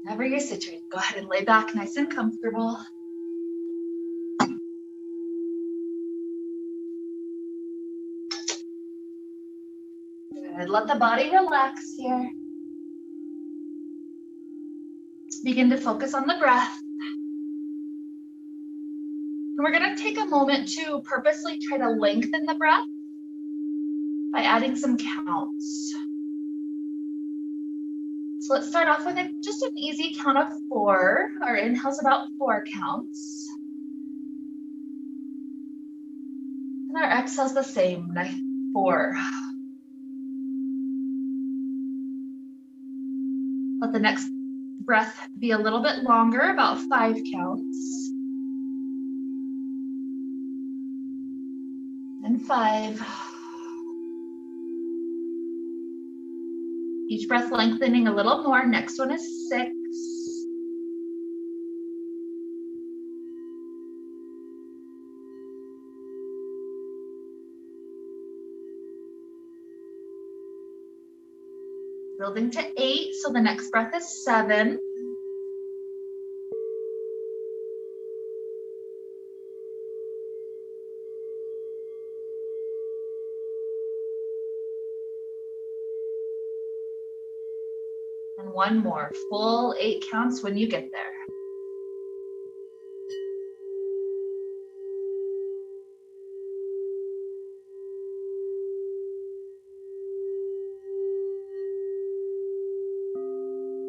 Whenever you're situated, go ahead and lay back nice and comfortable. Good. Let the body relax here. Begin to focus on the breath. And we're going to take a moment to purposely try to lengthen the breath by adding some counts. So let's start off with just an easy count of 4. Our inhale's about 4 counts. And our exhale's the same, 4. Let the next breath be a little bit longer, about 5 counts. And 5. Each breath lengthening a little more. Next one is 6. Building to 8, so the next breath is 7. And one more, full 8 counts when you get there.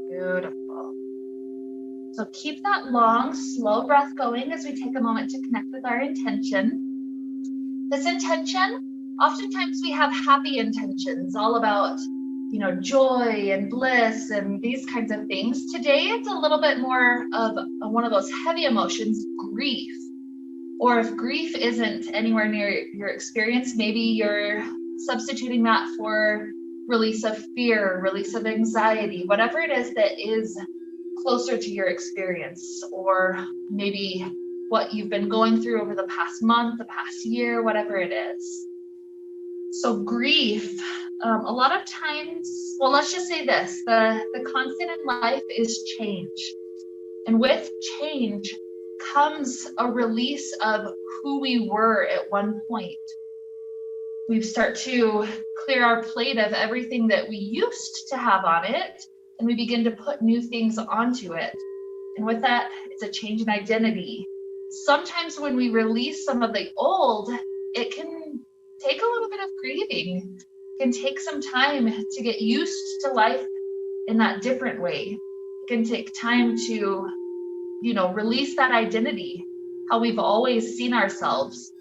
Beautiful. So keep that long, slow breath going as we take a moment to connect with our intention. This intention, oftentimes we have happy intentions, all about joy and bliss and these kinds of things. Today, it's a little bit more of one of those heavy emotions, grief. Or if grief isn't anywhere near your experience, maybe you're substituting that for release of fear, release of anxiety, whatever it is that is closer to your experience, or maybe what you've been going through over the past month, the past year, whatever it is. So grief, a lot of times, well, let's just say this, the constant in life is change. And with change comes a release of who we were at one point. We start to clear our plate of everything that we used to have on it, and we begin to put new things onto it. And with that, it's a change in identity. Sometimes when we release some of the old, it can take a little bit of grieving. It can take some time to get used to life in that different way. It can take time to, release that identity, how we've always seen ourselves,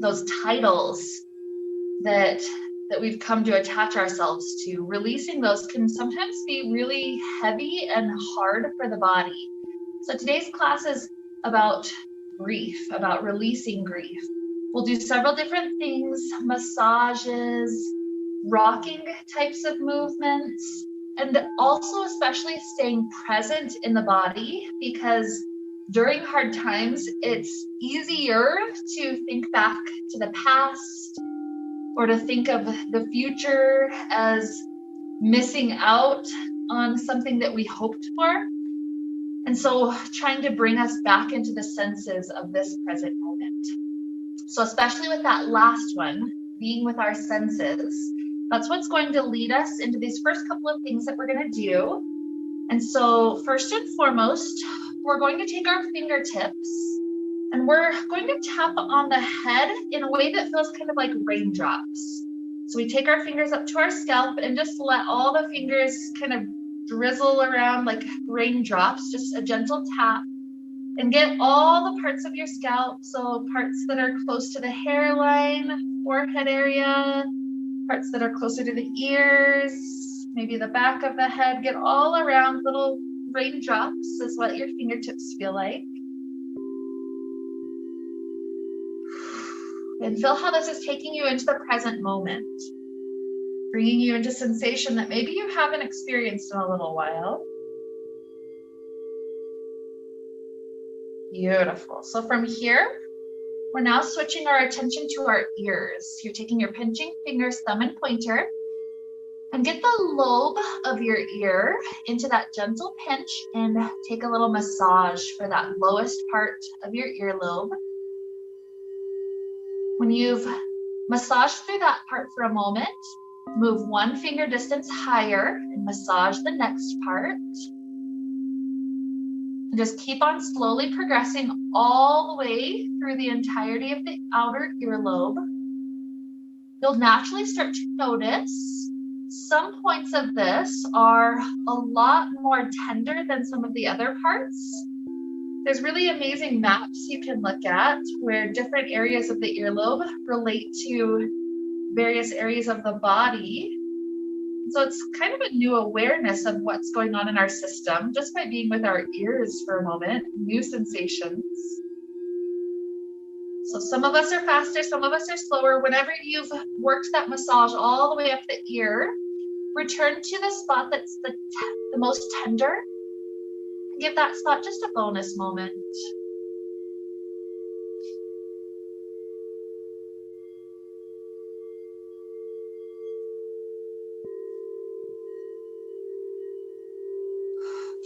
those titles that we've come to attach ourselves to. Releasing those can sometimes be really heavy and hard for the body. So today's class is about grief, about releasing grief. We'll do several different things, massages, rocking types of movements, and also especially staying present in the body, because during hard times, it's easier to think back to the past or to think of the future as missing out on something that we hoped for. And so trying to bring us back into the senses of this present moment. So especially with that last one, being with our senses, that's what's going to lead us into these first couple of things that we're going to do. And so first and foremost, we're going to take our fingertips and we're going to tap on the head in a way that feels kind of like raindrops. So we take our fingers up to our scalp and just let all the fingers kind of drizzle around like raindrops, just a gentle tap. And get all the parts of your scalp, so parts that are close to the hairline, forehead area, parts that are closer to the ears, maybe the back of the head. Get all around, little raindrops is what your fingertips feel like. And feel how this is taking you into the present moment, bringing you into sensation that maybe you haven't experienced in a little while. Beautiful. So from here, we're now switching our attention to our ears. You're taking your pinching fingers, thumb and pointer, And get the lobe of your ear into that gentle pinch and take a little massage for that lowest part of your earlobe. When you've massaged through that part for a moment, move one finger distance higher and massage the next part. And just keep on slowly progressing all the way through the entirety of the outer earlobe. You'll naturally start to notice some points of this are a lot more tender than some of the other parts. There's really amazing maps you can look at where different areas of the earlobe relate to various areas of the body. So it's kind of a new awareness of what's going on in our system just by being with our ears for a moment, new sensations. So some of us are faster, some of us are slower. Whenever you've worked that massage all the way up the ear, return to the spot that's the most tender. Give that spot just a bonus moment.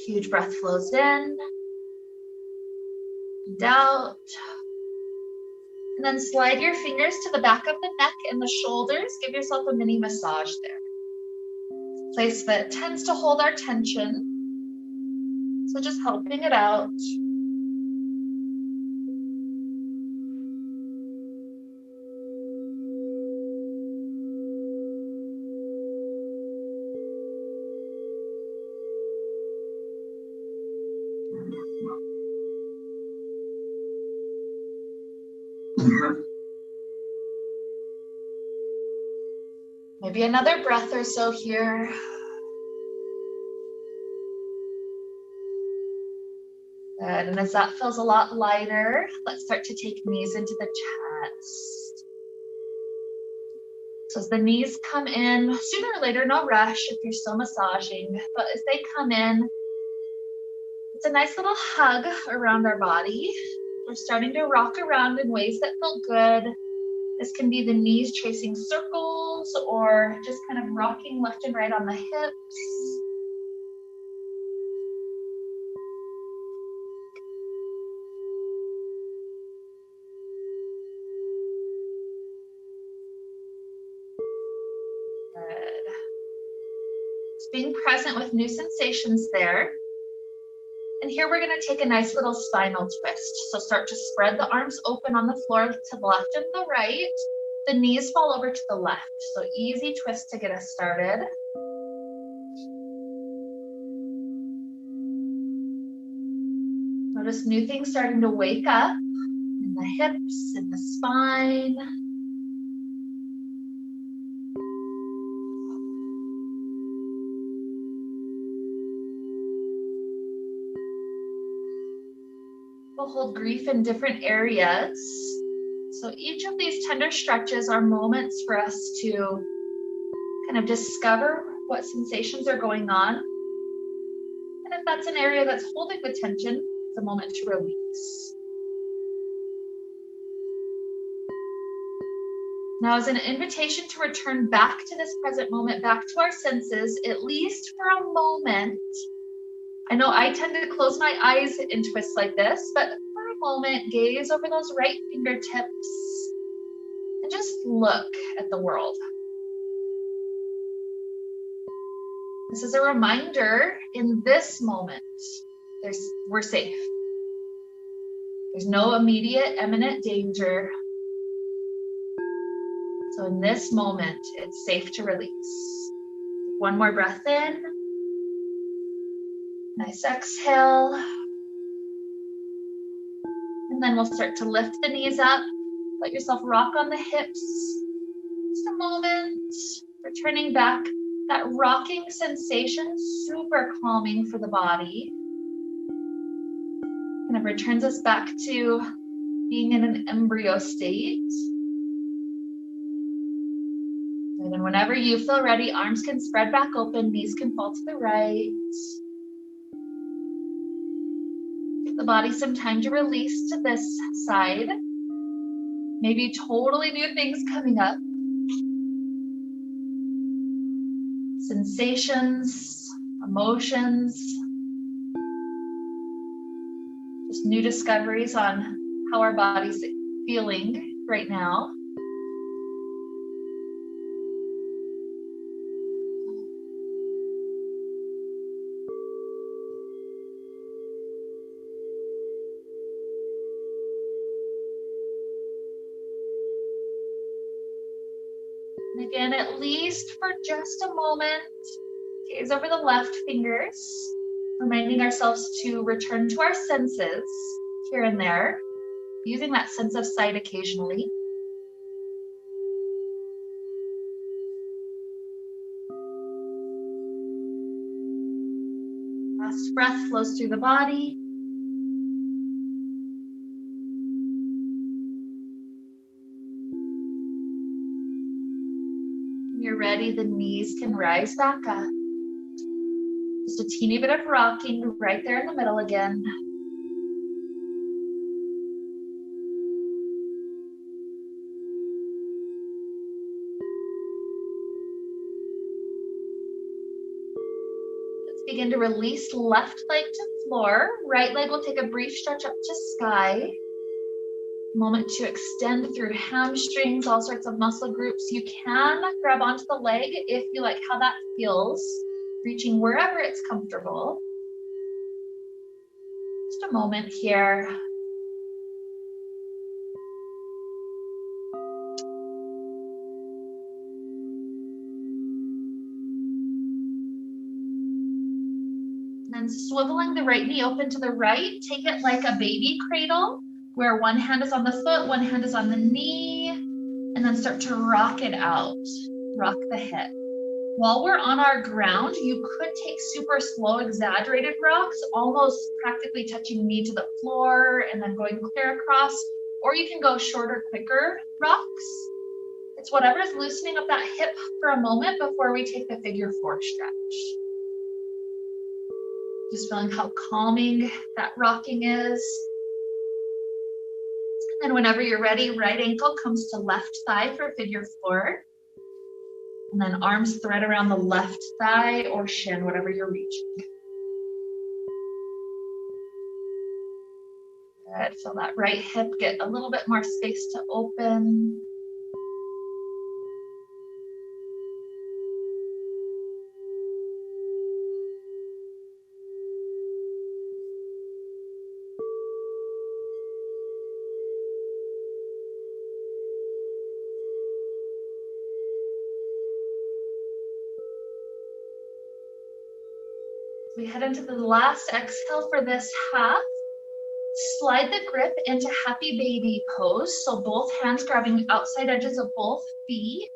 Huge breath flows in and out. And then slide your fingers to the back of the neck and the shoulders. Give yourself a mini massage there. Place that tends to hold our tension. So just helping it out. Maybe another breath or so here. Good, and as that feels a lot lighter, let's start to take knees into the chest. So as the knees come in, sooner or later, no rush if you're still massaging, but as they come in, it's a nice little hug around our body. We're starting to rock around in ways that feel good. This can be the knees tracing circles or just kind of rocking left and right on the hips. Good. Just being present with new sensations there. And here we're going to take a nice little spinal twist. So start to spread the arms open on the floor to the left and the right. The knees fall over to the left. So easy twist to get us started. Notice new things starting to wake up in the hips, in the spine. We'll hold grief in different areas. So each of these tender stretches are moments for us to kind of discover what sensations are going on. And if that's an area that's holding the tension, it's a moment to release. Now, as an invitation to return back to this present moment, back to our senses, at least for a moment. I know I tend to close my eyes in twists like this, but for a moment, gaze over those right fingertips and just look at the world. This is a reminder in this moment, we're safe. There's no immediate, imminent danger. So in this moment, it's safe to release. One more breath in. Nice exhale. And then we'll start to lift the knees up. Let yourself rock on the hips. Just a moment. Returning back. That rocking sensation, super calming for the body. Kind of returns us back to being in an embryo state. And then whenever you feel ready, arms can spread back open, knees can fall to the right. Give the body some time to release to this side. Maybe totally new things coming up. sensations, emotions, just new discoveries on how our body's feeling right now. And again, at least for just a moment, gaze over the left fingers, reminding ourselves to return to our senses here and there, using that sense of sight occasionally. Last breath flows through the body. When you're ready, the knees can rise back up. Just a teeny bit of rocking right there in the middle again. Let's begin to release left leg to floor. Right leg will take a brief stretch up to sky. Moment to extend through hamstrings, all sorts of muscle groups. You can grab onto the leg if you like how that feels, reaching wherever it's comfortable. Just a moment here. And then swiveling the right knee open to the right, take it like a baby cradle, where one hand is on the foot, one hand is on the knee, and then start to rock it out. Rock the hip. While we're on our ground, you could take super slow, exaggerated rocks, almost practically touching knee to the floor and then going clear across, or you can go shorter, quicker rocks. It's whatever's loosening up that hip for a moment before we take the figure 4 stretch. Just feeling how calming that rocking is. And whenever you're ready, right ankle comes to left thigh for figure 4. And then arms thread around the left thigh or shin, whatever you're reaching. Good, feel that right hip get a little bit more space to open. We head into the last exhale for this half. Slide the grip into happy baby pose. So both hands grabbing outside edges of both feet.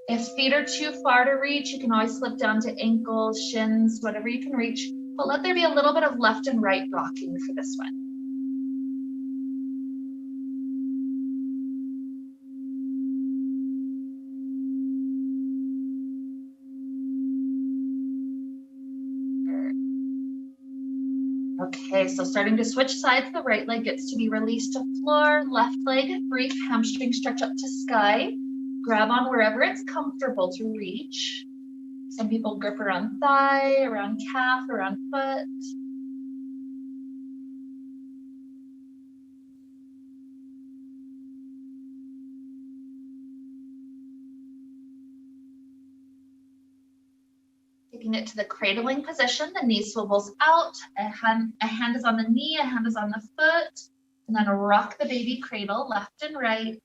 If feet are too far to reach, you can always slip down to ankles, shins, whatever you can reach. But let there be a little bit of left and right rocking for this one. Okay, so starting to switch sides, the right leg gets to be released to floor, left leg, brief hamstring stretch up to sky. Grab on wherever it's comfortable to reach. Some people grip around thigh, around calf, around foot. Taking it to the cradling position, the knee swivels out, a hand is on the knee, a hand is on the foot, and then rock the baby cradle left and right.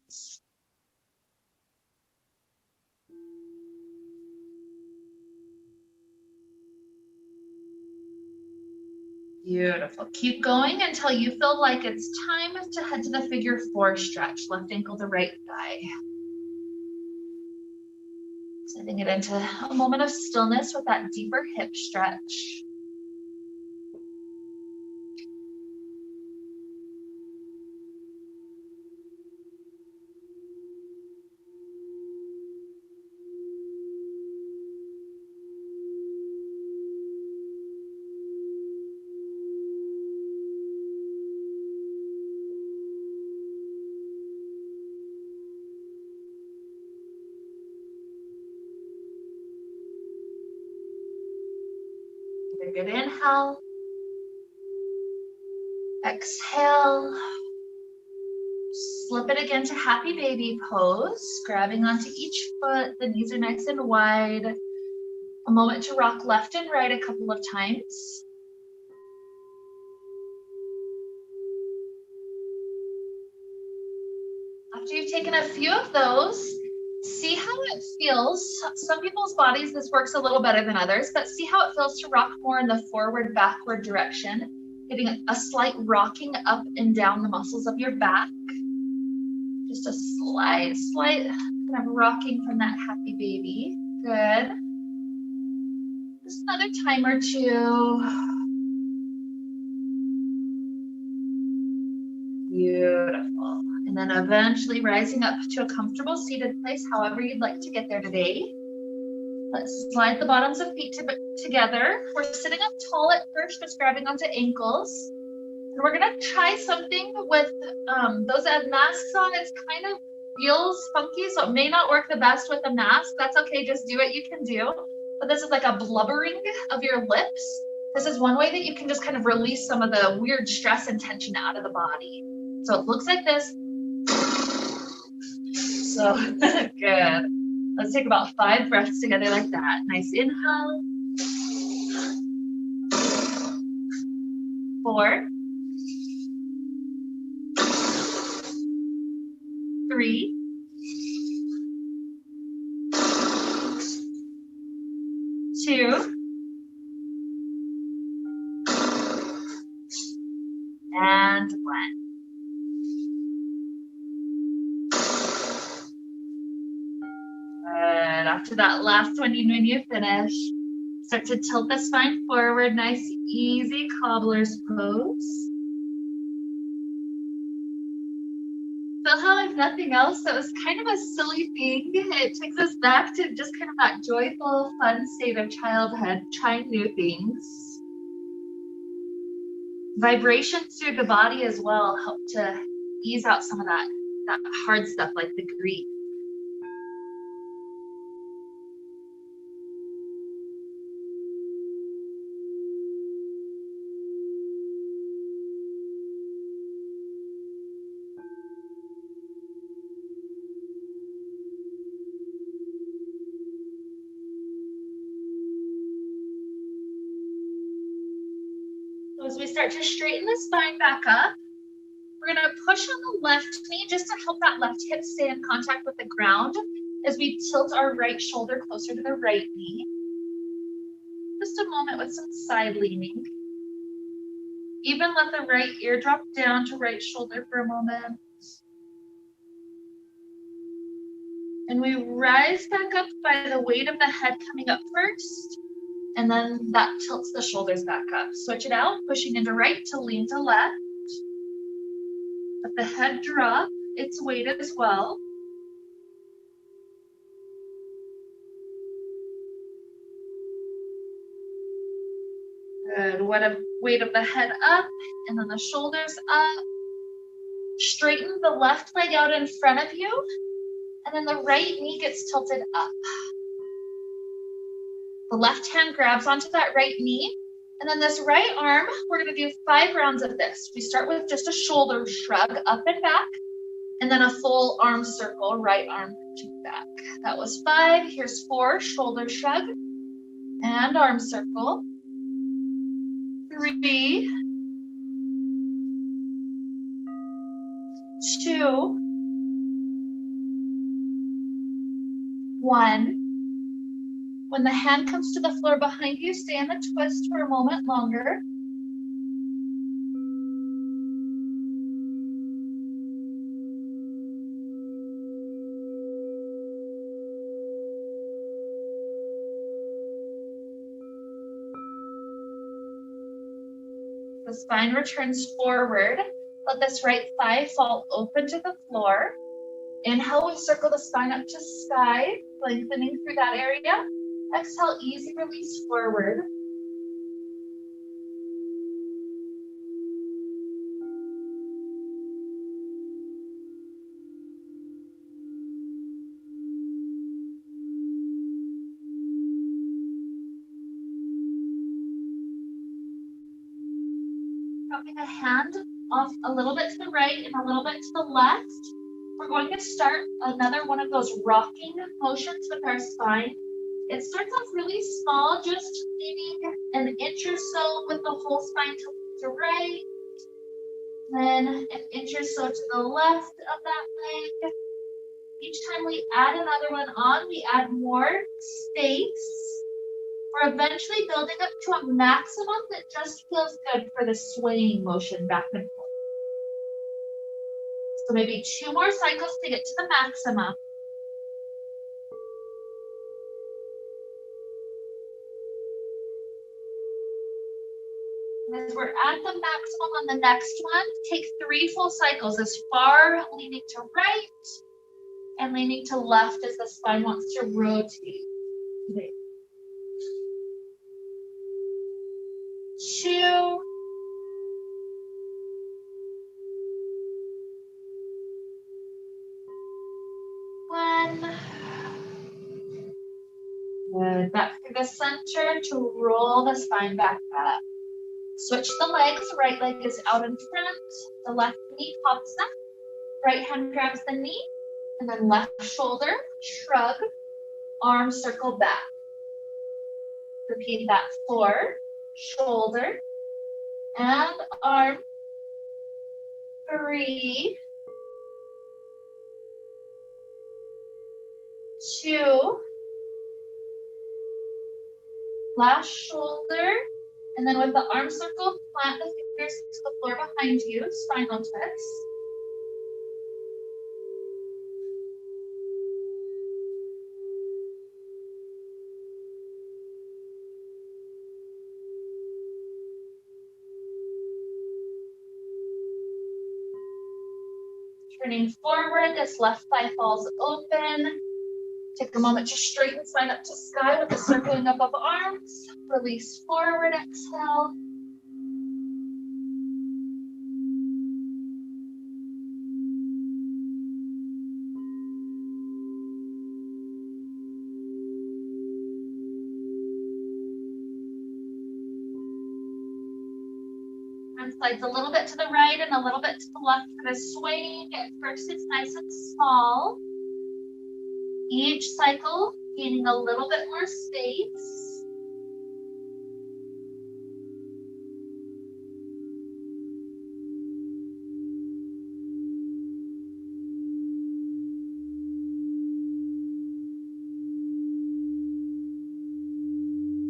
Beautiful. Keep going until you feel like it's time to head to the figure 4 stretch, left ankle to right thigh. Sending it into a moment of stillness with that deeper hip stretch. Very good. Inhale. Exhale. Slip it again to happy baby pose, grabbing onto each foot. The knees are nice and wide. A moment to rock left and right a couple of times. After you've taken a few of those, see how it feels. Some people's bodies, this works a little better than others, but see how it feels to rock more in the forward, backward direction, getting a slight rocking up and down the muscles of your back. Just a slight kind of rocking from that happy baby. Good. Just another time or two. Beautiful. And then eventually rising up to a comfortable seated place, however you'd like to get there today. Let's slide the bottoms of feet together. We're sitting up tall at first, just grabbing onto ankles. And we're gonna try something with those that have masks on. It kind of feels funky, so it may not work the best with a mask. That's okay, just do what you can do. But this is like a blubbering of your lips. This is one way that you can just kind of release some of the weird stress and tension out of the body. So it looks like this. So good. Let's take about 5 breaths together like that. Nice inhale. 4, 3, 2, and 1. Good. After that last one, when you finish, start to tilt the spine forward. Nice, easy cobbler's pose. So how, if nothing else, that was kind of a silly thing. It takes us back to just kind of that joyful, fun state of childhood, trying new things. Vibrations through the body as well help to ease out some of that hard stuff like the grief. As we start to straighten the spine back up, we're going to push on the left knee just to help that left hip stay in contact with the ground as we tilt our right shoulder closer to the right knee. Just a moment with some side leaning. Even let the right ear drop down to right shoulder for a moment. And we rise back up by the weight of the head coming up first. And then that tilts the shoulders back up. Switch it out, pushing into right to lean to left. Let the head drop its weight as well. Good. Weight of the head up, and then the shoulders up. Straighten the left leg out in front of you, and then the right knee gets tilted up. The left hand grabs onto that right knee, and then this right arm, we're going to do 5 rounds of this. We start with just a shoulder shrug up and back, and then a full arm circle, right arm to back. That was 5. Here's 4, shoulder shrug and arm circle. 3, 2, 1. When the hand comes to the floor behind you, stay in the twist for a moment longer. The spine returns forward. Let this right thigh fall open to the floor. Inhale, we circle the spine up to sky, lengthening through that area. Exhale, easy release forward. dropping a hand off a little bit to the right and a little bit to the left. We're going to start another one of those rocking motions with our spine. It starts off really small, just maybe an inch or so with the whole spine to right. Then an inch or so to the left of that leg. Each time we add another one on, we add more space. We're eventually building up to a maximum that just feels good for the swaying motion back and forth. So maybe 2 more cycles to get to the maximum. As we're at the maximum on the next one, take 3 full cycles as far leaning to right and leaning to left as the spine wants to rotate. 2. 1. Good. Back through the center to roll the spine back up. Switch the legs. Right leg is out in front. The left knee pops up. Right hand grabs the knee. And then left shoulder, shrug, arm circle back. Repeat that 4. Shoulder and arm. 3. 2. Last shoulder, and then with the arm circle, plant the fingers to the floor behind you, spinal twist. Turning forward, this left thigh falls open. Take a moment to straighten spine up to sky with the circling up of arms. Release forward, exhale. And slides a little bit to the right and a little bit to the left for the swing. At first, it's nice and small. Each cycle, gaining a little bit more space.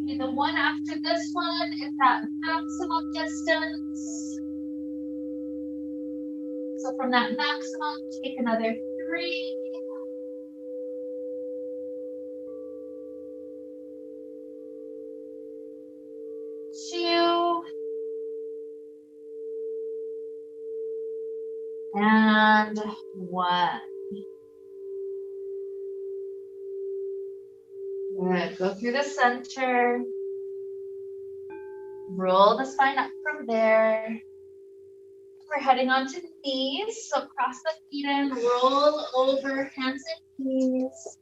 Maybe the one after this one is that maximum distance. So from that maximum, take another 3. 2. And 1. Good. Go through the center. Roll the spine up from there. We're heading onto knees. So cross the feet in, roll over, hands and knees.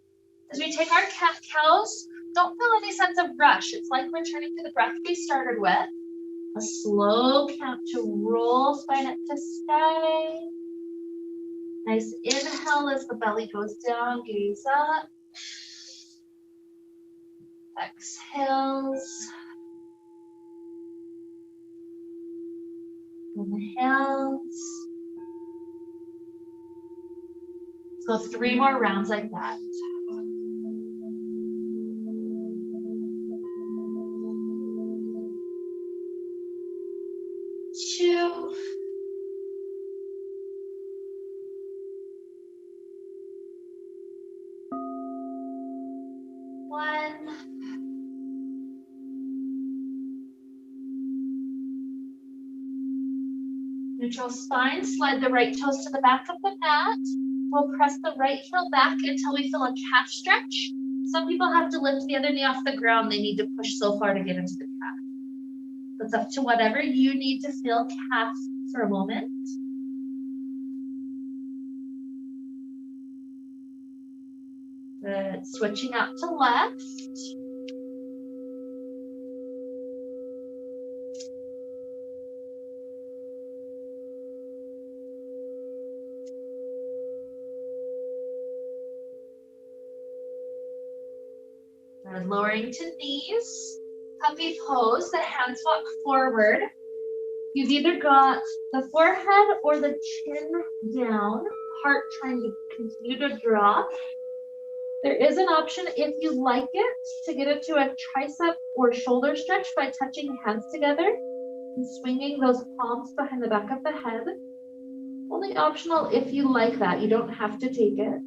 As we take our cat-cows, don't feel any sense of rush. It's like returning to the breath we started with. A slow count to roll spine up to sky. Nice inhale as the belly goes down, gaze up. Exhales. Inhales. Let's go 3 more rounds like that. 2. 1. Neutral spine, slide the right toes to the back of the mat. We'll press the right heel back until we feel a calf stretch. Some people have to lift the other knee off the ground. They need to push so far to get into the calf. It's up to whatever you need to feel calf for a moment. Good. Switching out to left. And lowering to knees, puppy pose, the hands walk forward. You've either got the forehead or the chin down, heart trying to continue to drop. There is an option, if you like it, to get into a tricep or shoulder stretch by touching hands together and swinging those palms behind the back of the head. Only optional if you like that. You don't have to take it.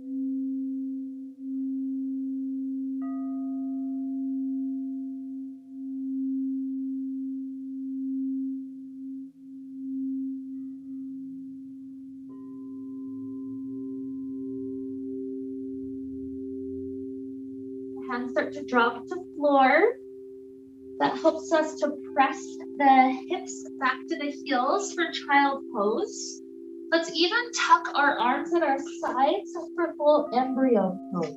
Hands start to drop to floor. That helps us to press the hips back to the heels for child pose. Let's even tuck our arms at our sides for full embryo pose.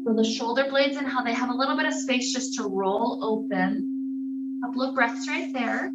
Feel the shoulder blades and how they have a little bit of space just to roll open. A couple of breaths right there.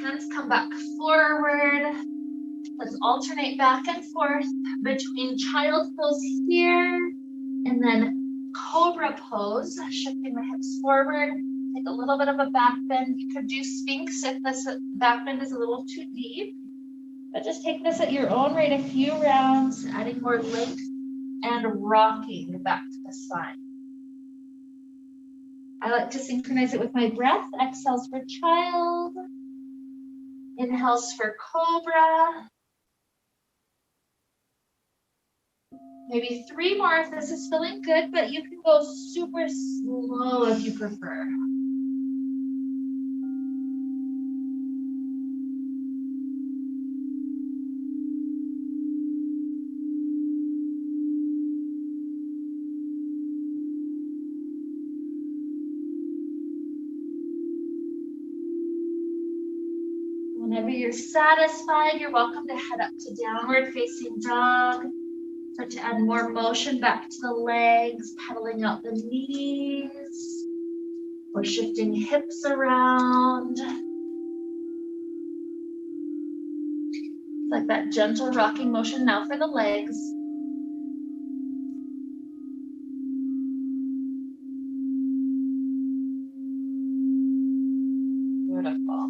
Hands come back forward. Let's alternate back and forth between child pose here and then cobra pose, shifting the hips forward. Take a little bit of a back bend. You could do Sphinx if this back bend is a little too deep, but just take this at your own rate, a few rounds, adding more length and rocking back to the spine. I like to synchronize it with my breath. Exhales for child. Inhales for cobra. Maybe 3 more if this is feeling good, but you can go super slow if you prefer. Whenever you're satisfied, you're welcome to head up to downward facing dog. Start to add more motion back to the legs, pedaling out the knees. We're shifting hips around. It's like that gentle rocking motion now for the legs. Beautiful.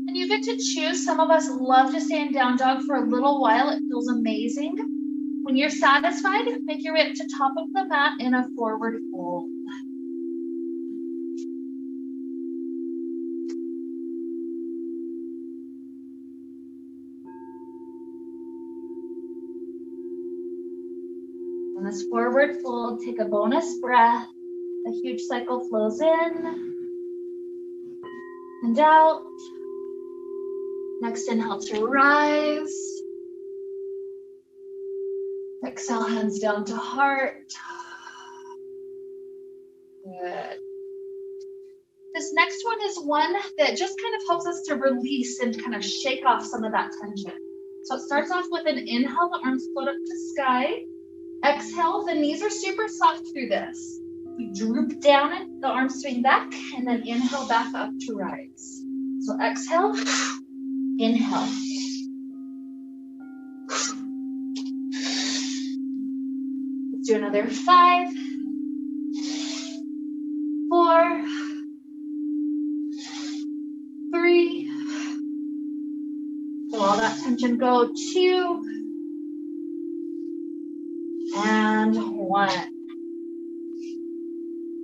And you get to choose. Some of us love to stay in down dog for a little while. It feels amazing. When you're satisfied, make your way up to top of the mat in a forward fold. On this forward fold, take a bonus breath. A huge cycle flows in and out. Next inhale to rise. Exhale, hands down to heart. Good. This next one is one that just kind of helps us to release and kind of shake off some of that tension. So it starts off with an inhale, the arms float up to sky. Exhale, the knees are super soft through this. We droop down it, the arms swing back, and then inhale back up to rise. So exhale, inhale. Do another 5, 4, 3. So all that tension go. 2 and 1.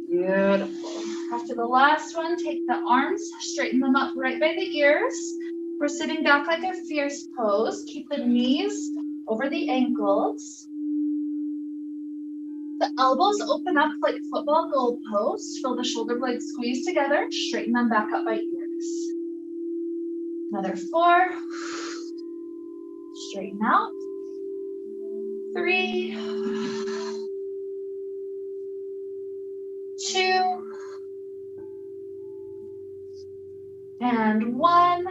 Beautiful. After the last one, take the arms, straighten them up right by the ears. We're sitting back like a fierce pose. Keep the knees over the ankles. The elbows open up like football goal posts. Feel the shoulder blades squeeze together. Straighten them back up by ears. Another 4. Straighten out. 3. 2. And 1.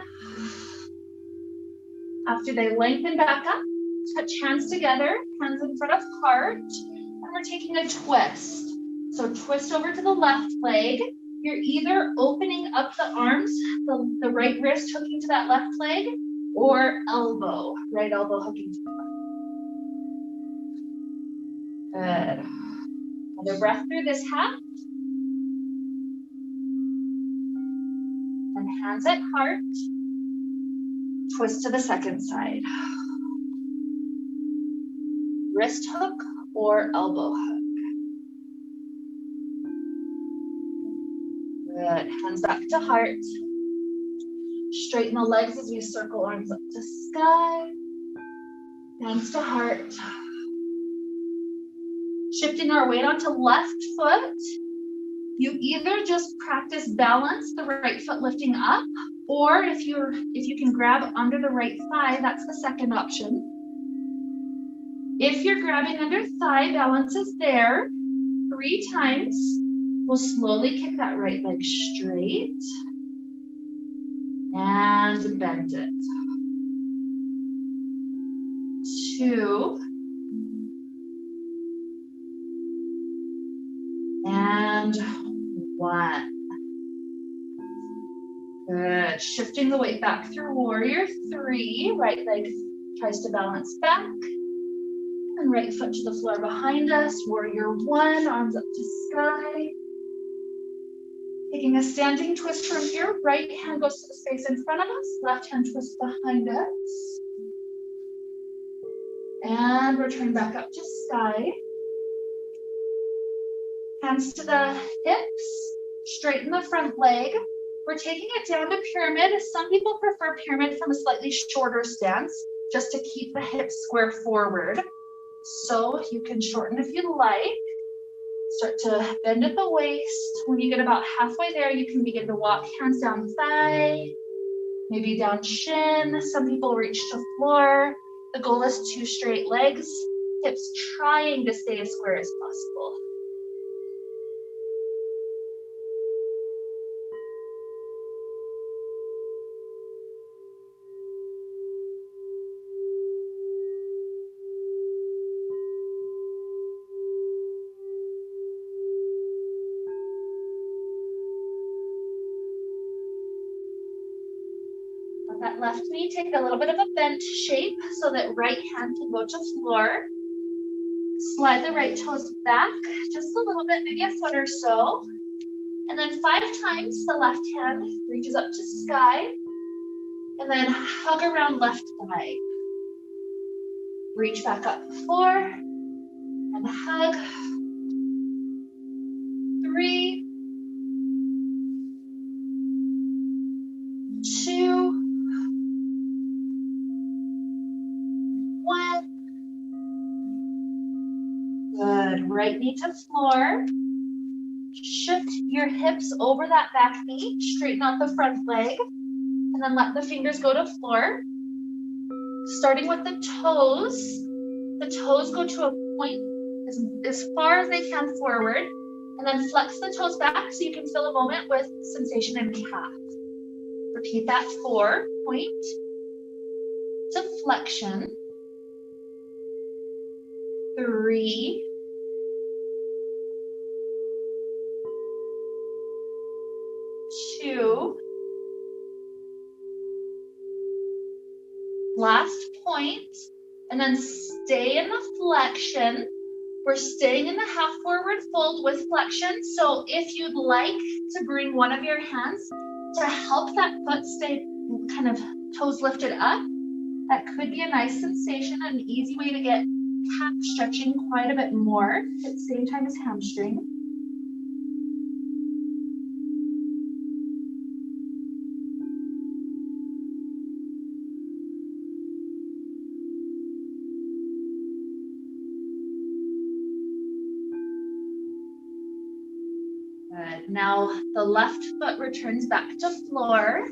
After they lengthen back up, touch hands together, hands in front of heart, and we're taking a twist. So twist over to the left leg. You're either opening up the arms, the right wrist hooking to that left leg, or elbow, right elbow hooking to the left. Good. Another breath through this half. And hands at heart. Twist to the second side. Wrist hook or elbow hook. Good. Hands back to heart. Straighten the legs as we circle arms up to sky. Hands to heart. Shifting our weight onto left foot. You either just practice balance, the right foot lifting up, or if you can grab under the right thigh, that's the second option. If you're grabbing under thigh, balance is there. 3 times. We'll slowly kick that right leg straight. And bend it. 2. And 1. Good. Shifting the weight back through warrior 3. Right leg tries to balance back. And right foot to the floor behind us. Warrior 1, arms up to sky. Taking a standing twist from here. Right hand goes to the space in front of us. Left hand twist behind us. And return back up to sky. Hands to the hips. Straighten the front leg. We're taking it down to pyramid. Some people prefer pyramid from a slightly shorter stance, just to keep the hips square forward. So you can shorten if you like. Start to bend at the waist. When you get about halfway there, you can begin to walk hands down thigh, maybe down shin. Some people reach to floor. The goal is 2 straight legs, hips trying to stay as square as possible. That left knee, take a little bit of a bent shape so that right hand can go to floor. Slide the right toes back just a little bit, maybe a foot or so. And then 5 times the left hand reaches up to sky. And then hug around left thigh. Reach back up 4. And hug. 3. 2. 1. Good. Right knee to floor. Shift your hips over that back knee. Straighten out the front leg. And then let the fingers go to floor. Starting with the toes. The toes go to a point as far as they can forward. And then flex the toes back so you can feel a moment with sensation in calf. Repeat that 4. Point to flexion. 3. 2. Last point, and then stay in the flexion. We're staying in the half forward fold with flexion. So if you'd like to bring one of your hands to help that foot stay kind of toes lifted up, that could be a nice sensation, an easy way to get calf stretching quite a bit more at the same time as hamstring. Good. Now the left foot returns back to floor.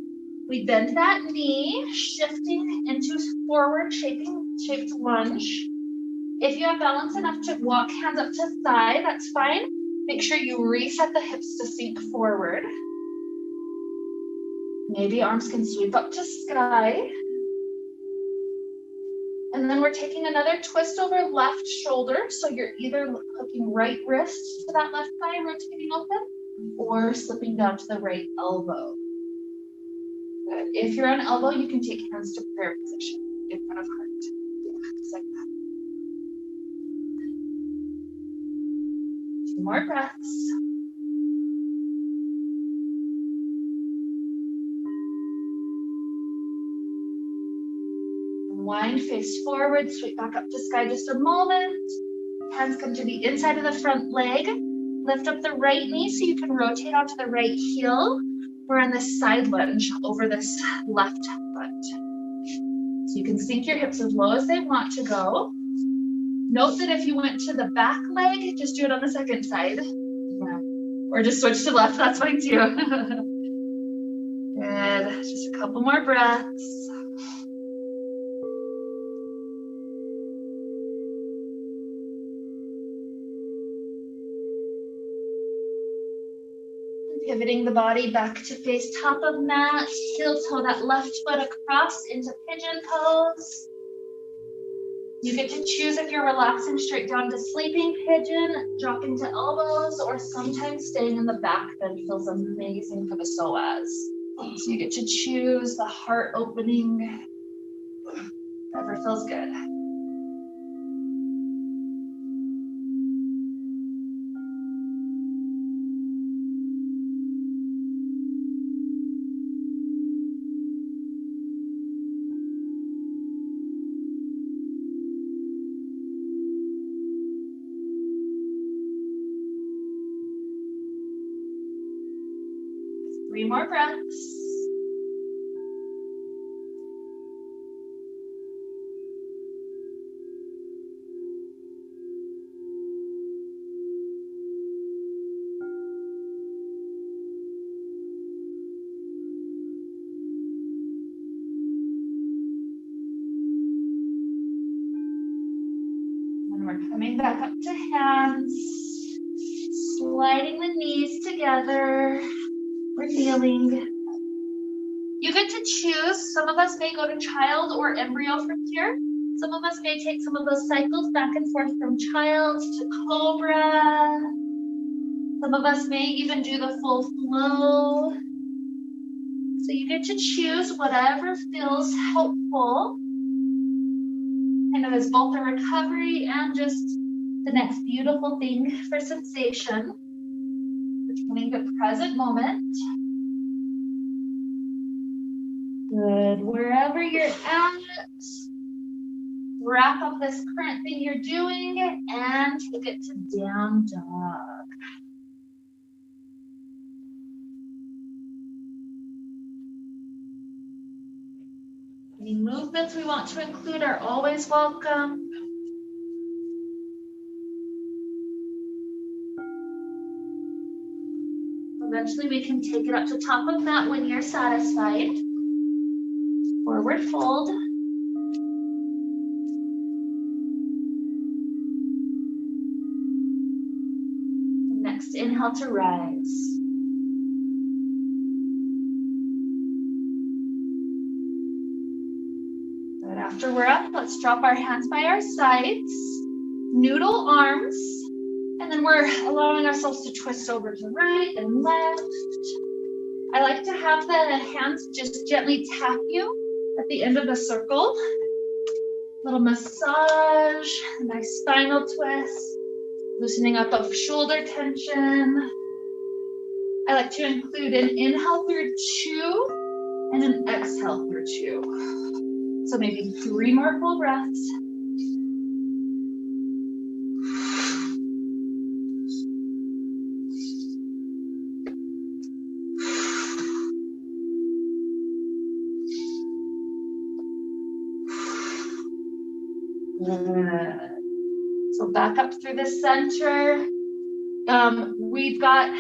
We bend that knee, shifting into forward shaped lunge. If you have balance enough to walk hands up to thigh, that's fine. Make sure you reset the hips to sink forward. Maybe arms can sweep up to sky. And then we're taking another twist over left shoulder. So you're either hooking right wrist to that left thigh, rotating open, or slipping down to the right elbow. Good. If you're on elbow, you can take hands to prayer position in front of heart. Yeah, just like that. 2 more breaths. Wind face forward, sweep back up to sky just a moment. Hands come to the inside of the front leg. Lift up the right knee so you can rotate onto the right heel. We're on this side lunge over this left foot. So you can sink your hips as low as they want to go. Note that if you went to the back leg, just do it on the second side. Yeah. Or just switch to left, that's fine too. Good, just a couple more breaths. Pivoting the body back to face top of mat, heel toe that left foot across into pigeon pose. You get to choose if you're relaxing straight down to sleeping pigeon, dropping to elbows, or sometimes staying in the back bend feels amazing for the psoas. So you get to choose the heart opening, whatever feels good. Three more breaths. And we're coming back up to hands, sliding the knees together. We're kneeling. You get to choose. Some of us may go to child or embryo from here. Some of us may take some of those cycles back and forth from child to cobra. Some of us may even do the full flow. So you get to choose whatever feels helpful. Kind of as both a recovery and just the next beautiful thing for sensation. Returning to present moment. Good. Wherever you're at, wrap up this current thing you're doing and take it to down dog. Any movements we want to include are always welcome. Eventually we can take it up to top of mat when you're satisfied. Forward fold. Next, inhale to rise. Good. After we're up, let's drop our hands by our sides. Noodle arms. And then we're allowing ourselves to twist over to right and left. I like to have the hands just gently tap you at the end of the circle. Little massage, a nice spinal twist, loosening up of shoulder tension. I like to include an inhale through 2 and an exhale through 2. So maybe 3 more full breaths. So back up through the center. We've got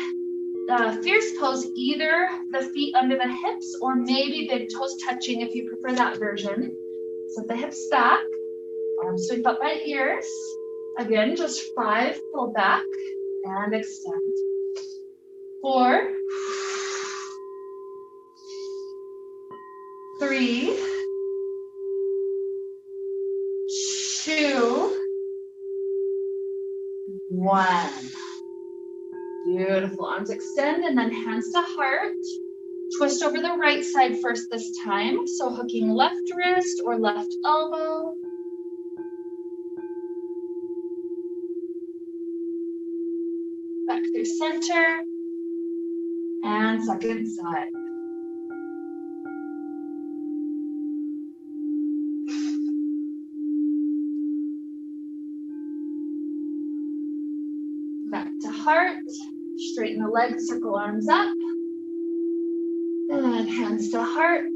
fierce pose, either the feet under the hips or maybe big toes touching if you prefer that version. So the hips back, arms sweep up by ears. Again, just 5, pull back and extend. 4, 3, 2, 1. Beautiful. Arms extend and then hands to heart. Twist over the right side first this time. So hooking left wrist or left elbow. Back through center. And second side. Back to heart. Straighten the legs, circle arms up. And hands to heart.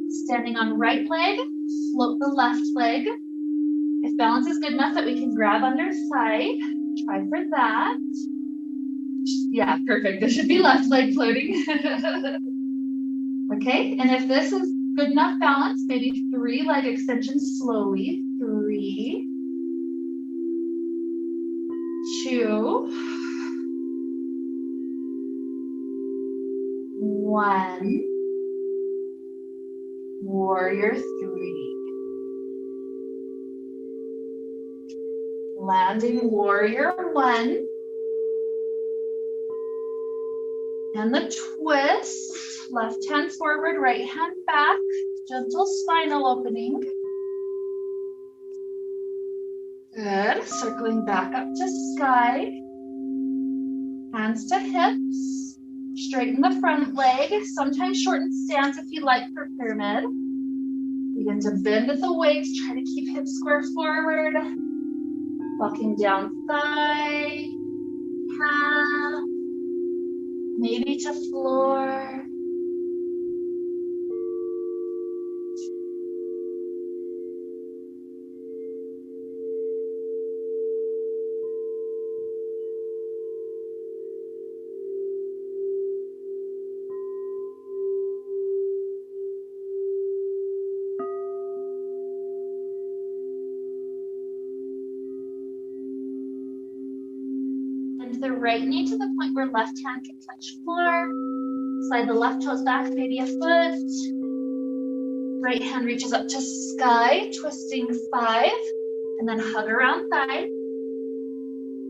Standing on right leg, float the left leg. If balance is good enough that we can grab under side, try for that. Yeah, perfect. This should be left leg floating. Okay, and if this is good enough balance, maybe 3 leg extensions slowly. 3, 2, 1. Warrior 3. Landing warrior 1. And the twist. Left hand forward, right hand back. Gentle spinal opening. Good. Circling back up to sky. Hands to hips. Straighten the front leg. Sometimes shorten stance if you like for pyramid. Begin to bend at the waist. Try to keep hips square forward. Walking down thigh, calf, maybe to floor. The right knee to the point where left hand can touch floor. Slide the left toes back, maybe a foot. Right hand reaches up to sky, twisting 5, and then hug around thigh.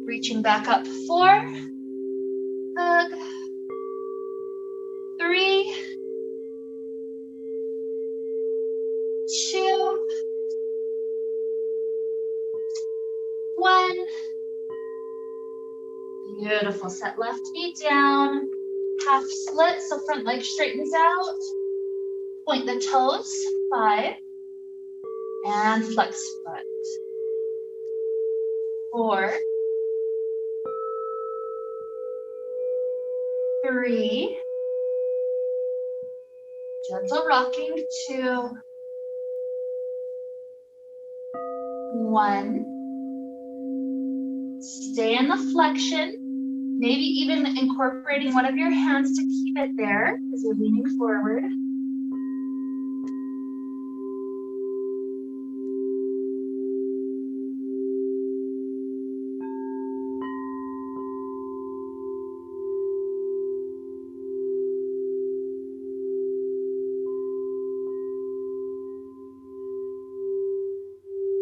Reaching back up 4, hug. 3, 2, 1. Beautiful. Set left knee down. Half split, so front leg straightens out. Point the toes. 5. And flex foot. 4. 3. Gentle rocking. 2. 1. Stay in the flexion. Maybe even incorporating one of your hands to keep it there as you're leaning forward.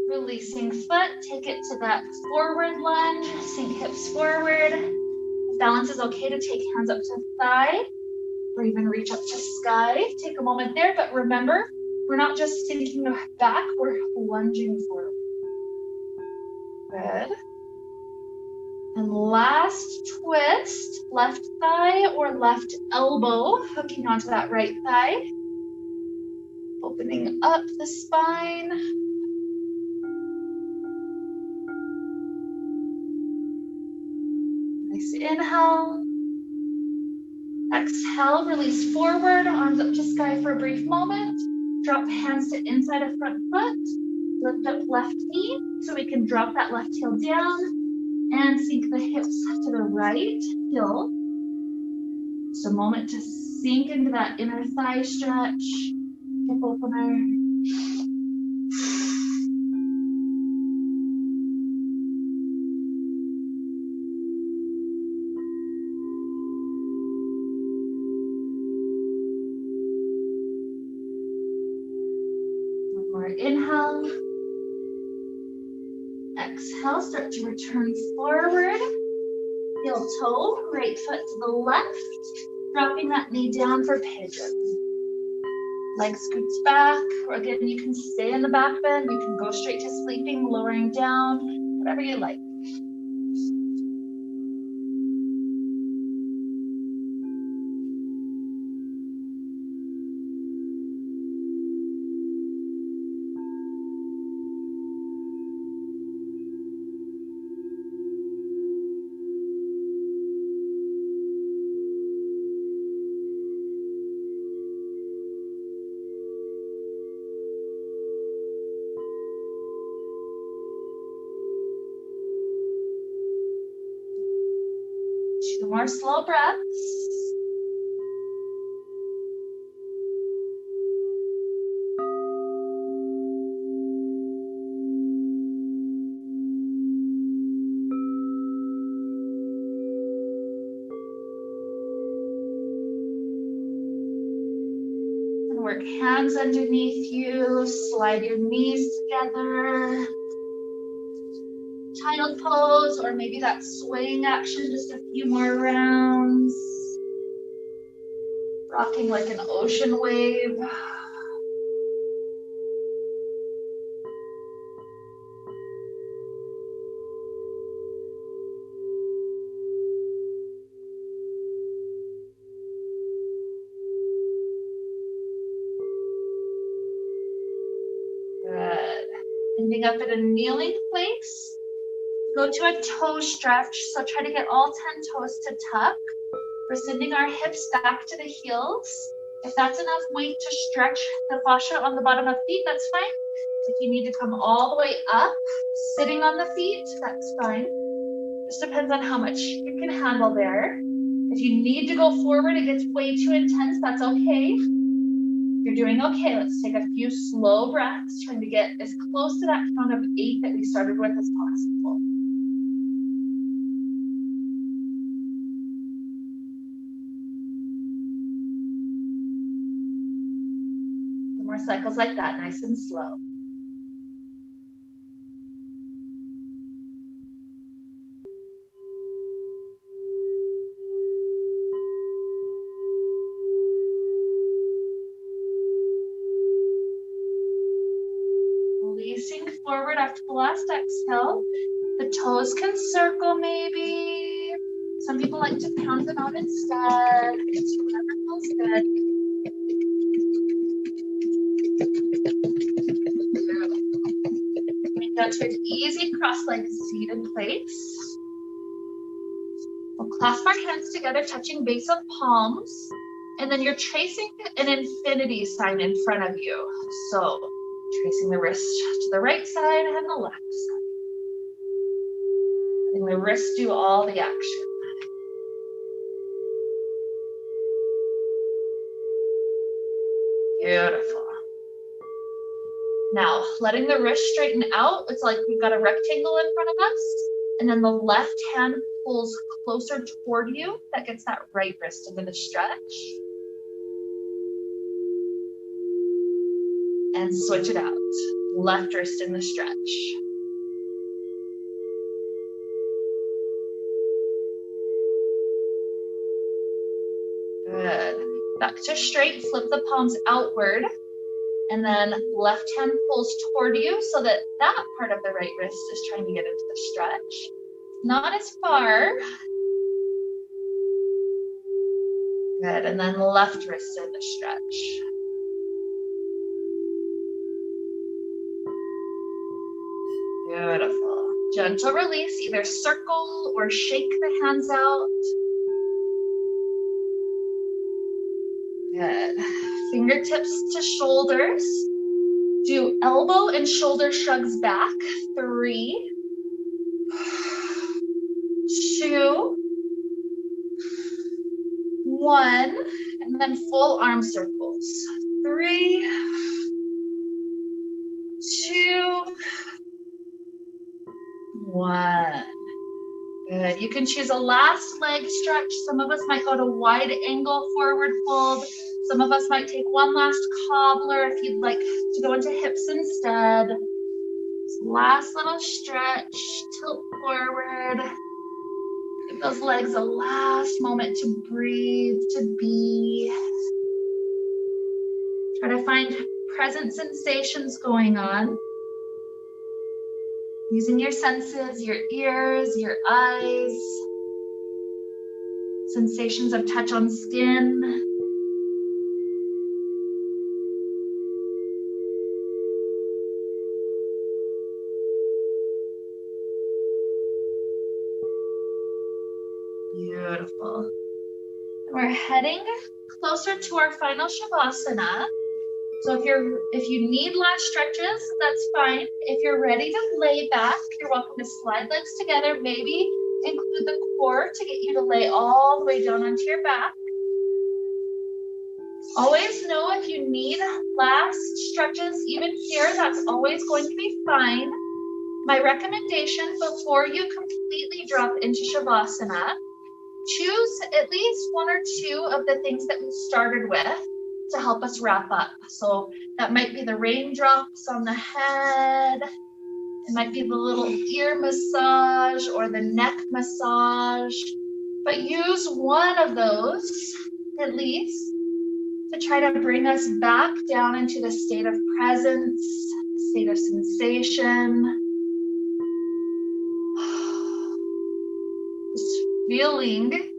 Releasing foot, take it to that forward lunge, sink hips forward. If balance is okay to take hands up to thigh or even reach up to sky. Take a moment there, but remember, we're not just sinking back, we're lunging forward. Good. And last twist, left thigh or left elbow, hooking onto that right thigh. Opening up the spine. Nice inhale. Exhale, release forward, arms up to sky for a brief moment. Drop hands to inside of front foot. Lift up left knee so we can drop that left heel down and sink the hips to the right heel. Just a moment to sink into that inner thigh stretch, hip opener. more inhale. Exhale, start to return forward. Heel toe, right foot to the left. Dropping that knee down for pigeon. Leg scoots back, or again, you can stay in the back bend. You can go straight to sleeping, lowering down, whatever you like. 2 more slow breaths. And work hands underneath you, slide your knees together. Child pose, or maybe that swaying action, just a few more rounds. Rocking like an ocean wave. Good. Ending up at a kneeling place. Go to a toe stretch, so try to get all 10 toes to tuck. We're sending our hips back to the heels. If that's enough weight to stretch the fascia on the bottom of feet, that's fine. If you need to come all the way up, sitting on the feet, that's fine. Just depends on how much you can handle there. If you need to go forward, it gets way too intense, that's okay. You're doing okay. Let's take a few slow breaths, trying to get as close to that count of 8 that we started with as possible. More cycles like that, nice and slow. Releasing forward after the last exhale. The toes can circle maybe. Some people like to pound them out instead. It's whatever feels good. Down to an easy cross-legged seat in place. We'll clasp our hands together, touching base of palms, and then you're tracing an infinity sign in front of you. So tracing the wrist to the right side and the left side. Letting the wrist do all the action. Beautiful. Now, letting the wrist straighten out, it's like we've got a rectangle in front of us, and then the left hand pulls closer toward you. That gets that right wrist into the stretch. And switch it out. Left wrist in the stretch. Good. Back to straight, flip the palms outward. And then left hand pulls toward you so that that part of the right wrist is trying to get into the stretch. Not as far. Good, and then left wrist in the stretch. Beautiful. Gentle release, either circle or shake the hands out. Good. Fingertips to shoulders. Do elbow and shoulder shrugs back. 3, 2, 1, and then full arm circles. 3, 2, 1. Good. You can choose a last leg stretch. Some of us might go to wide angle forward fold. Some of us might take one last cobbler if you'd like to go into hips instead. Last little stretch, tilt forward. Give those legs a last moment to breathe, to be. Try to find present sensations going on. Using your senses, your ears, your eyes. Sensations of touch on skin. Beautiful. We're heading closer to our final Shavasana. So if you need last stretches, that's fine. If you're ready to lay back, you're welcome to slide legs together, maybe include the core to get you to lay all the way down onto your back. Always know if you need last stretches, even here, that's always going to be fine. My recommendation before you completely drop into Shavasana, choose at least one or two of the things that we started with to help us wrap up. So that might be the raindrops on the head. It might be the little ear massage or the neck massage. But use one of those at least to try to bring us back down into the state of presence, state of sensation. Just feeling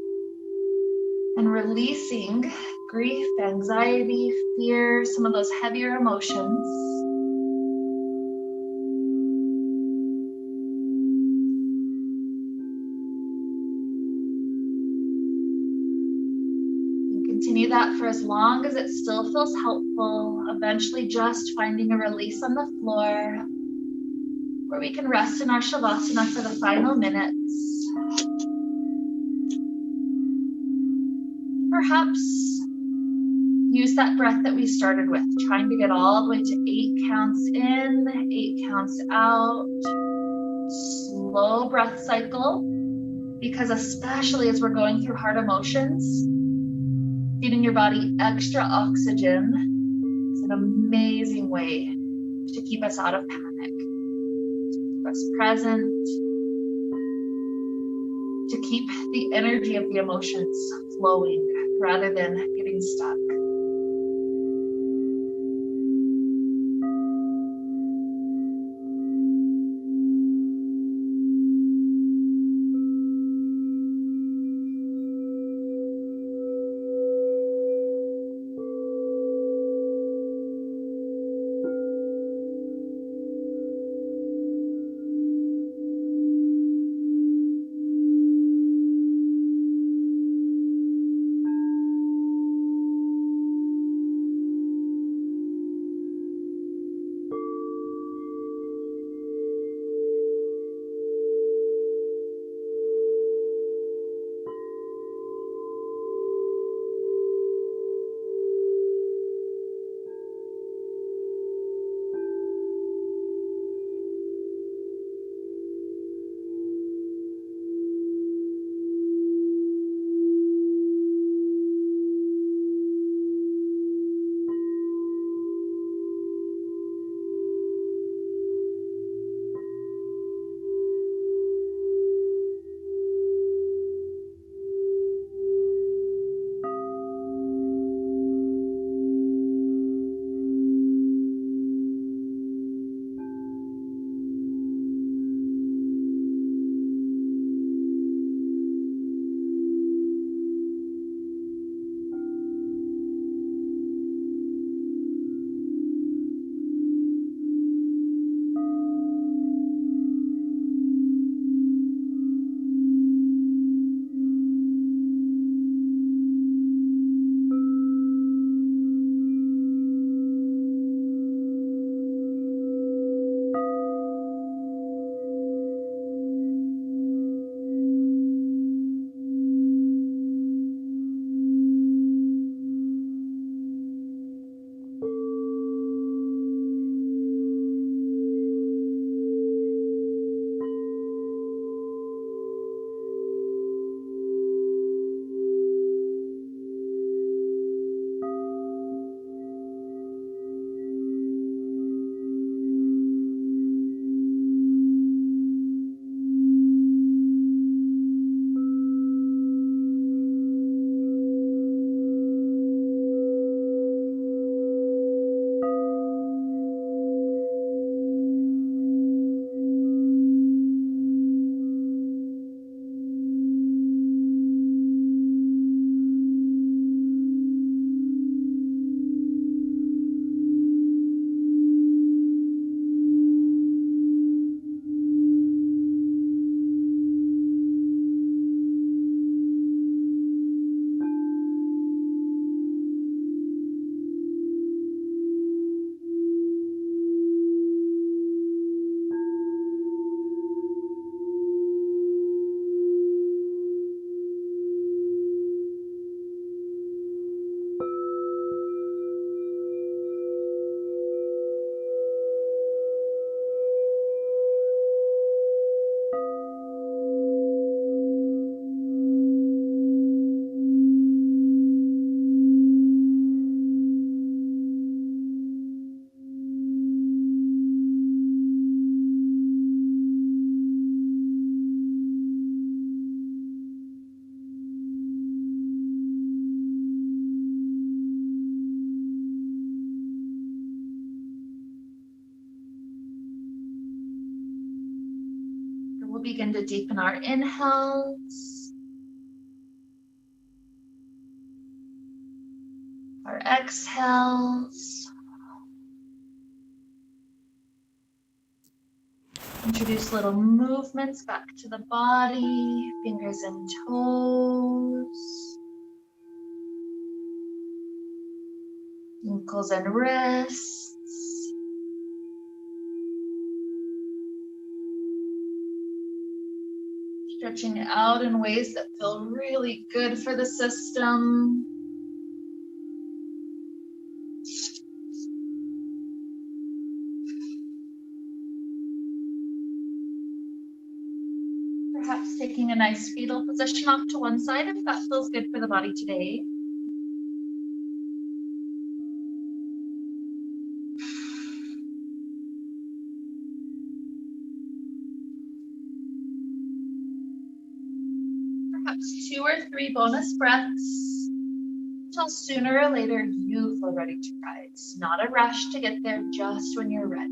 and releasing grief, anxiety, fear, some of those heavier emotions. You continue that for as long as it still feels helpful, eventually just finding a release on the floor where we can rest in our Shavasana for the final minutes. Perhaps use that breath that we started with, trying to get all the way to 8 counts in, 8 counts out. Slow breath cycle, because especially as we're going through hard emotions, feeding your body extra oxygen is an amazing way to keep us out of panic, to keep us present, to keep the energy of the emotions flowing rather than getting stuck. begin to deepen our inhales, our exhales. Introduce little movements back to the body, fingers and toes, ankles and wrists. Stretching out in ways that feel really good for the system. Perhaps taking a nice fetal position off to one side if that feels good for the body today. Perhaps 2 or 3 bonus breaths until sooner or later you feel ready to rise. Not a rush to get there, just when you're ready.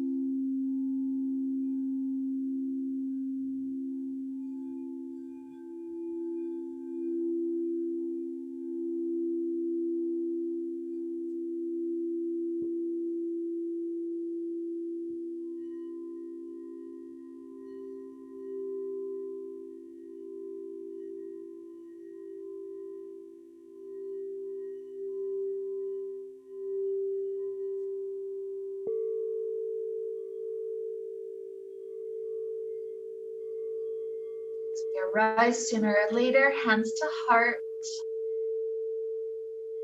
Rise sooner or later, hands to heart.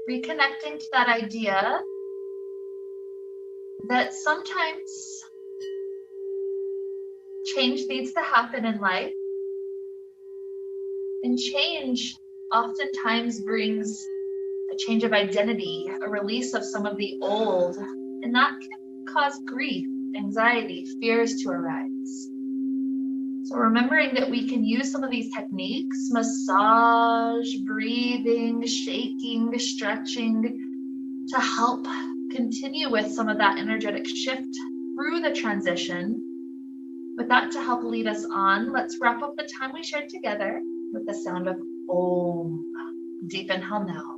Reconnecting to that idea that sometimes change needs to happen in life. And change oftentimes brings a change of identity, a release of some of the old, and that can cause grief, anxiety, fears to arise. So remembering that we can use some of these techniques, massage, breathing, shaking, stretching, to help continue with some of that energetic shift through the transition. With that to help lead us on, let's wrap up the time we shared together with the sound of Om. Deep inhale now.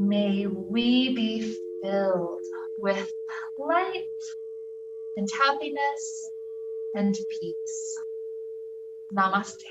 May we be filled with light and happiness and peace. Namaste.